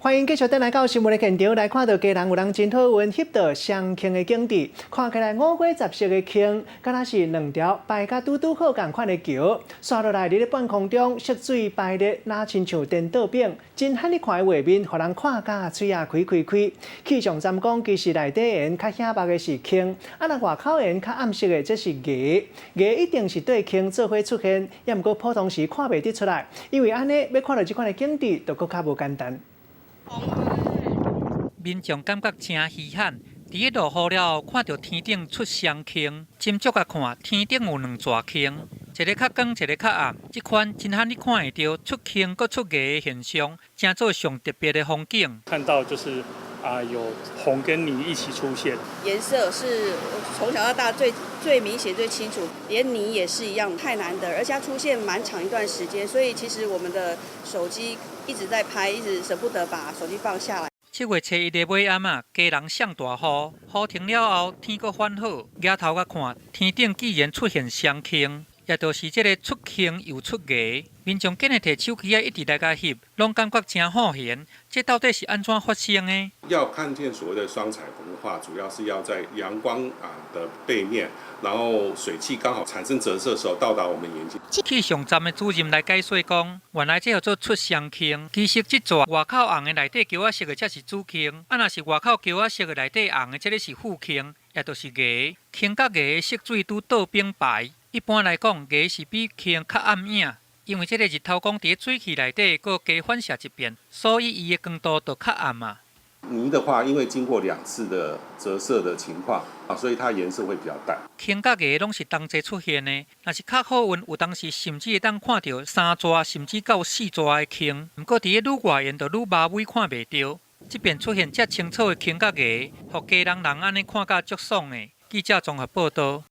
欢迎继续登来到新闻的现场，来看到家人有人真好运，翕到双庆的景致，看起来五花杂色的庆，敢若是两条排甲拄拄好共款的桥，刷落来伫咧半空中，色水排列，哪亲像颠倒饼，真罕你看的画面，互人看甲嘴啊开。气象站讲，其实内底缘较显白的是庆，若外口缘较暗色的，这是艺。艺一定是对庆做伙出现，也毋过普通时看袂得出来，因为安尼要看到这款的景致，就搁较无简单。民众感觉真稀罕，伫咧落雨了后，看到天顶出双庆，斟酌甲看，天顶有两座庆，一个较光，一个较暗。这款真罕你看会到出庆搁出艺的现象，真做上特别的风景。看到就是有红跟泥一起出现，颜色是从小到大最明显、最清楚，连泥也是一样，太难得，而且它出现蛮长一段时间，所以其实我们的手机一直在拍，一直舍不得把手机放下来。7月初1日尾暗啊，家人上大雨，雨停了后，天阁反好，抬头甲看，天顶竟然出现双庆，也就是这个出庆又出艺。民众紧的摕手机一直来甲翕，拢感觉真好闲。这到底是安怎发生的？要看见所谓的双彩虹的话，主要是要在阳光的背面，然后水汽刚好产生折射的时候到达我们眼睛。气象站的主任来解说讲，原来这叫做出双庆，其实这座外口红的内底桥仔色的才是主庆，若是外口桥仔色的内底红的，这个是副庆，也就是艺。庆甲艺的色水拄倒冰白，一般来讲，艺是比庆较暗影。因为这个日头光伫水汽内底，佮加反射一遍，所以伊的光度就较暗嘛。泥的话，因为经过2次的折射的情况所以它颜色会比较淡。庆甲艺拢是同齐出现的，若是较好运，有当时甚至会当看到3座甚至到4座的庆。不过伫咧愈外缘，就愈麻尾看袂到。这边出现遮清楚的庆甲艺，互家人安尼看甲足爽的。记者综合报道。